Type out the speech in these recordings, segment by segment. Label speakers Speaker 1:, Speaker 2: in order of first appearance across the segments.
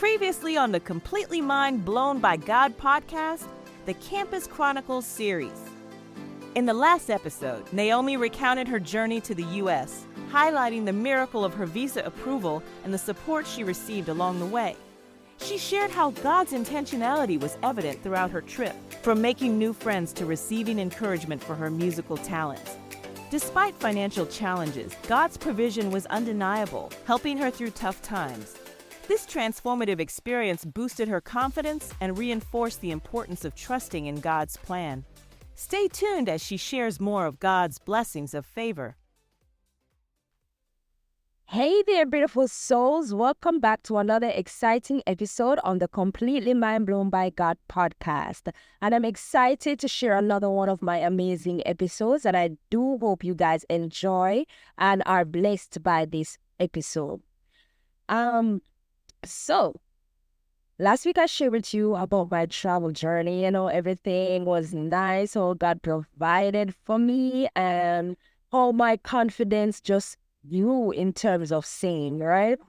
Speaker 1: Previously on the Completely Mind Blown by God podcast, the Campus Chronicles series. In the last episode, Naomi recounted her journey to the U.S., highlighting the miracle of her visa approval and the support she received along the way. She shared how God's intentionality was evident throughout her trip, from making new friends to receiving encouragement for her musical talents. Despite financial challenges, God's provision was undeniable, helping her through tough times. This transformative experience boosted her confidence and reinforced the importance of trusting in God's plan. Stay tuned as she shares more of God's blessings of favor.
Speaker 2: Hey there, beautiful souls. Welcome back to another exciting episode on the Completely Mind Blown by God podcast. And I'm excited to share another one of my amazing episodes, and I do hope you guys enjoy and are blessed by this episode. So, last week I shared with you about my travel journey. Everything was nice, how God provided for me, and how my confidence just grew in terms of singing, right?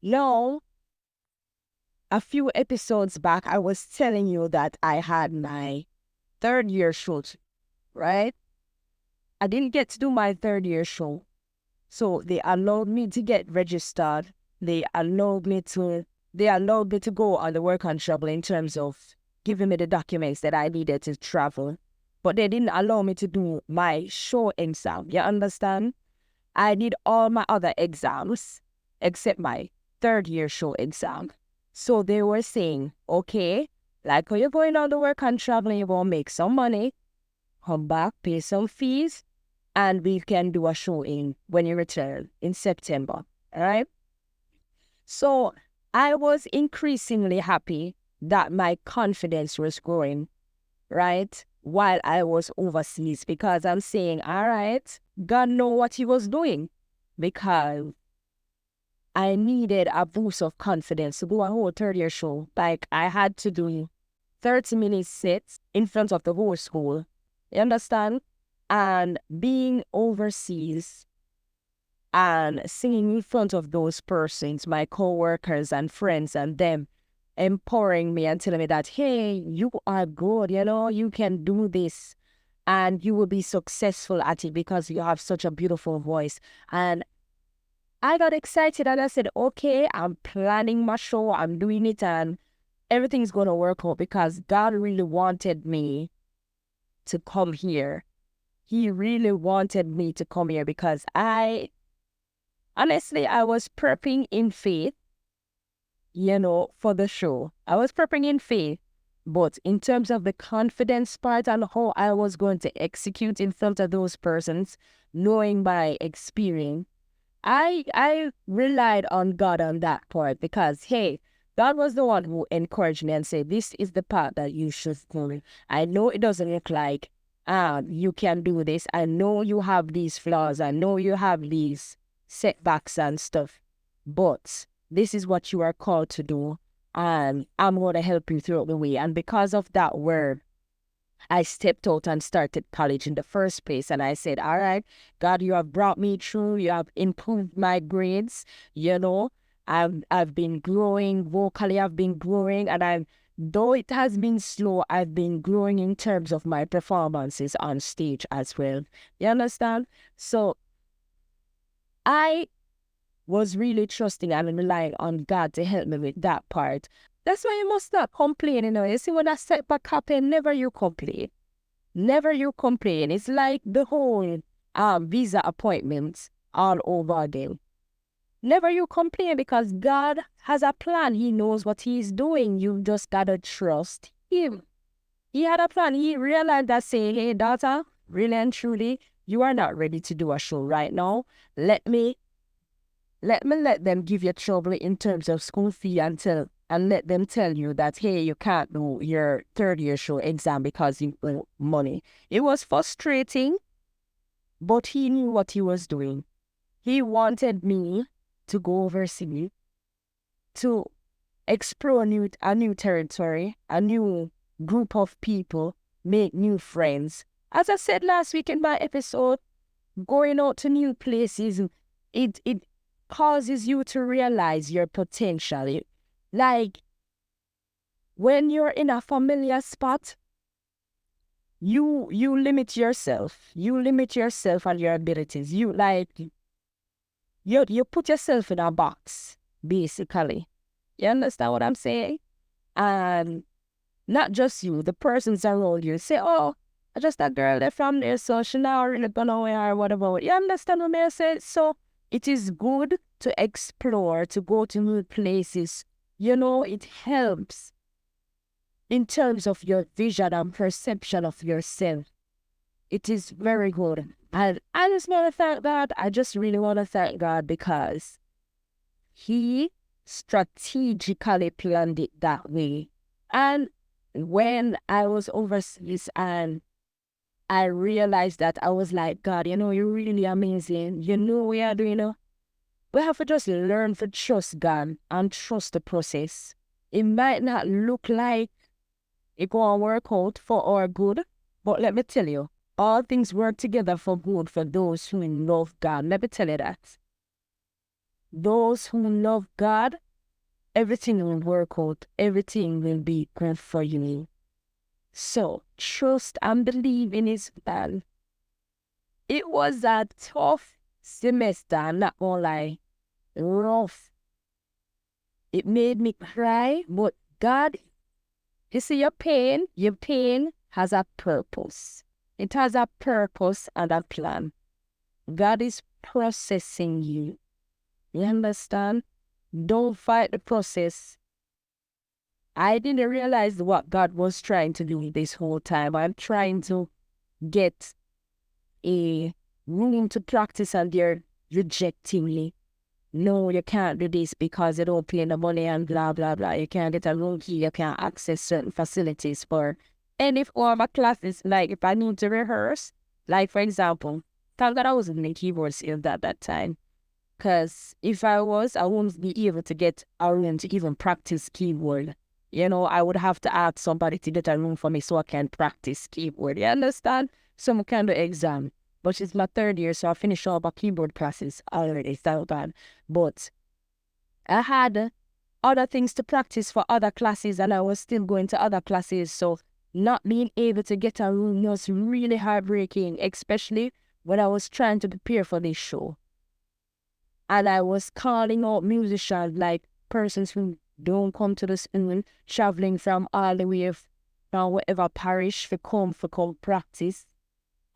Speaker 2: Now, a few episodes back, I was telling you that I had my third year shoot, right? I didn't get to do my third year show. So they allowed me to get registered. They allowed me to go on the work and travel in terms of giving me the documents that I needed to travel. But they didn't allow me to do my show exam. You understand? I did all my other exams except my third year show exam. So they were saying, okay, like when you're going on the work and traveling, you're going to make some money, come back, pay some fees, and we can do a show when you return in September. All right? So I was increasingly happy that my confidence was growing, right? While I was overseas, because I'm saying, all right, God know what he was doing, because I needed a boost of confidence to do a whole third year show. Like I had to do 30-minute sets in front of the whole school. You understand? And being overseas and singing in front of those persons, my co-workers and friends, and them empowering me and telling me that, hey, you are good, you can do this and you will be successful at it because you have such a beautiful voice. And I got excited and I said, okay, I'm planning my show, I'm doing it, and everything's going to work out because God really wanted me to come here. He really wanted me to come here because honestly, I was prepping in faith, for the show. I was prepping in faith, but in terms of the confidence part and how I was going to execute in front of those persons, knowing my experience, I relied on God on that part because, hey, God was the one who encouraged me and said, this is the path that you should go. I know it doesn't look like you can do this. I know you have these flaws. I know you have these setbacks and stuff, but this is what you are called to do, and I'm going to help you throughout the way. And because of that word, I stepped out and started college in the first place. And I said, all right, God, you have brought me through. You have improved my grades. I've been growing vocally. I've been growing, and though it has been slow, I've been growing in terms of my performances on stage as well. You understand? So I was really trusting and relying on God to help me with that part. That's why you must not complain, You see, when a setback happens, never you complain. Never you complain. It's like the whole visa appointments all over again. Never you complain because God has a plan. He knows what he's doing. You just got to trust him. He had a plan. He realized that, saying, hey, daughter, really and truly, you are not ready to do a show right now. Let them give you trouble in terms of school fee and let them tell you that, hey, you can't do your third year show exam because you owe money. It was frustrating, but he knew what he was doing. He wanted me to go overseas, to explore a new territory, a new group of people, make new friends. As I said last week in my episode, going out to new places, it causes you to realize your potential. Like, when you're in a familiar spot, you limit yourself. You limit yourself and your abilities. You put yourself in a box, basically. You understand what I'm saying? And not just you, the persons around you say, oh, I just a girl there from there, so she not really gonna wear or whatever. You understand what I say? So it is good to explore, to go to new places. You know, it helps in terms of your vision and perception of yourself. It is very good. And I just want to thank God. I just really want to thank God because He strategically planned it that way. And when I was overseas and I realized that, I was like, God, you know, you're really amazing. You know what we are doing, you know? We have to just learn to trust God and trust the process. It might not look like it gonna work out for our good, but let me tell you, all things work together for good for those who love God. Let me tell you that. Those who love God, everything will work out. Everything will be good for you. So, trust and believe in His plan. It was a tough semester, I'm not gonna lie. Rough. It made me cry, but God, you see, your pain has a purpose. It has a purpose and a plan. God is processing you. You understand? Don't fight the process. I didn't realize what God was trying to do this whole time. I'm trying to get a room to practice and they're rejecting me. No, you can't do this because you don't pay the money and blah, blah, blah. You can't get a room key. You can't access certain facilities for any form of classes. Like if I need to rehearse, like for example, thank God I wasn't in keyboard skills at that time. Because if I was, I wouldn't be able to get a room to even practice keyboard. You know, I would have to ask somebody to get a room for me so I can practice keyboard. You understand? Some kind of exam. But it's my third year, so I finished all my keyboard classes already, thank God. But I had other things to practice for other classes, and I was still going to other classes. So not being able to get a room was really heartbreaking, especially when I was trying to prepare for this show. And I was calling out musicians, like persons who don't come to the school, traveling from all the way from whatever parish to come practice.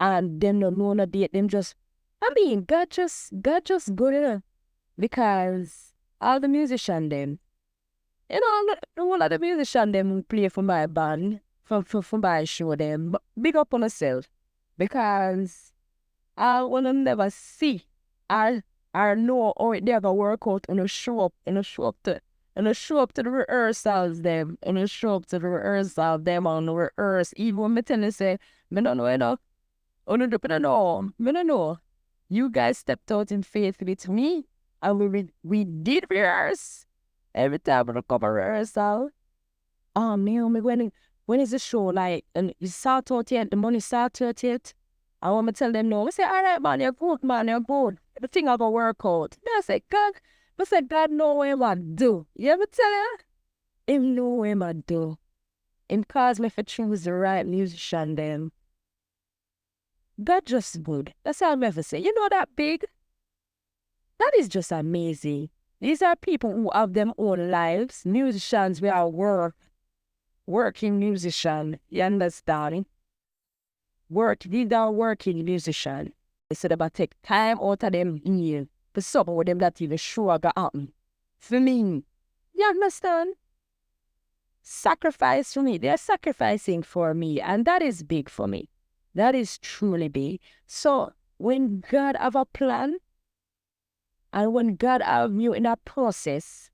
Speaker 2: And them don't know no date, them just, God just good enough. Because all the musicians them, you know, one of the musicians them who play for my band, for my show them, but big up on yourself. Because I wanna never see or know how it never work out and show up to the rehearsals them, and show up to the rehearsal them and rehearse. Even when me tell you say, me don't know enough. I don't know. You guys stepped out in faith with me, and we did rehearse. Every time we come a rehearsal, me when is the show, like, and you start out yet, the money start out yet, I want to tell them no. We say, all right, man, you're good. The thing I gonna work out. I say, God know what I do. You ever tell you? Him know what I do. Him cause me to choose the right musician then. God just good. That's all I'm ever say. You know that big? That is just amazing. These are people who have their own lives. Musicians, we are working musicians. You understand? These are working musicians. So they might take time out of them year for something with them that even sure gonna happen. For me, you understand? Sacrifice for me. They're sacrificing for me, and that is big for me. That is truly big. So when God have a plan, and when God have you in a process,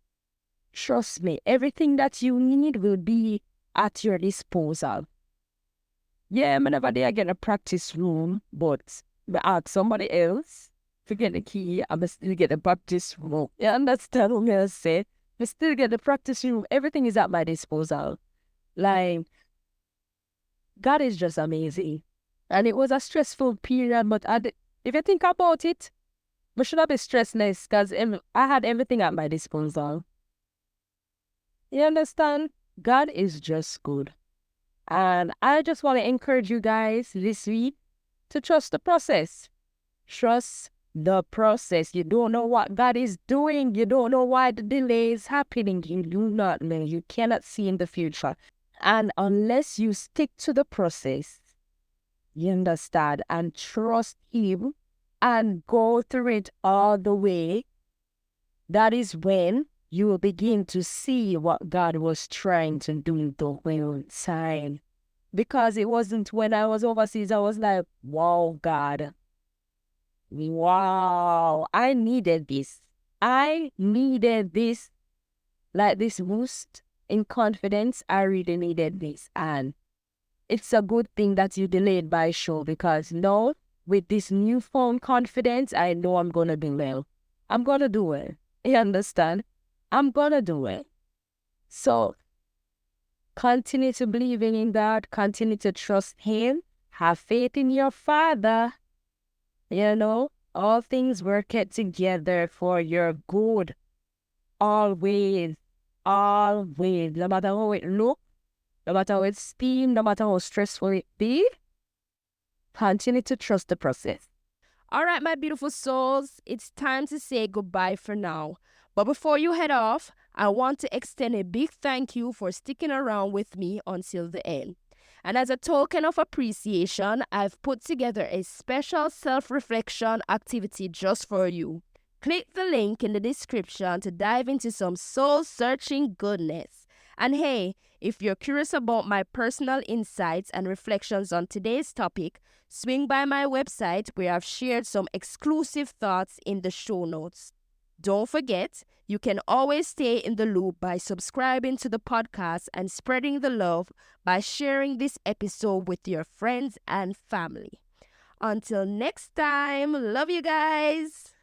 Speaker 2: trust me, everything that you need will be at your disposal. Yeah, I'm never there get a practice room, but I ask somebody else to get the key, I'm still get a practice room. You understand what I say? I still get the practice room. Everything is at my disposal. Like, God is just amazing. And it was a stressful period, but if you think about it, We should not be stressless because I had everything at my disposal. You understand? God is just good. And I just want to encourage you guys this week to trust the process. Trust the process. You don't know what God is doing. You don't know why the delay is happening. You do not know. You cannot see in the future. And unless you stick to the process, you understand, and trust Him and go through it all the way, that is when you will begin to see what God was trying to do the whole time. Because it wasn't when I was overseas, I was like, wow, God. Wow, I needed this. I needed this. Like this boost in confidence, I really needed this. And it's a good thing that you delayed by show because now, with this newfound confidence, I know I'm going to do well. I'm going to do it. You understand? I'm going to do it. So, continue to believe in God. Continue to trust Him. Have faith in your Father. You know, all things work it together for your good. Always. Always. No matter how it look, no matter how it seem, no matter how stressful it be, continue to trust the process.
Speaker 3: All right, my beautiful souls, it's time to say goodbye for now. But before you head off, I want to extend a big thank you for sticking around with me until the end. And as a token of appreciation, I've put together a special self-reflection activity just for you. Click the link in the description to dive into some soul-searching goodness. And hey, if you're curious about my personal insights and reflections on today's topic, swing by my website where I've shared some exclusive thoughts in the show notes. Don't forget, you can always stay in the loop by subscribing to the podcast and spreading the love by sharing this episode with your friends and family. Until next time, love you guys.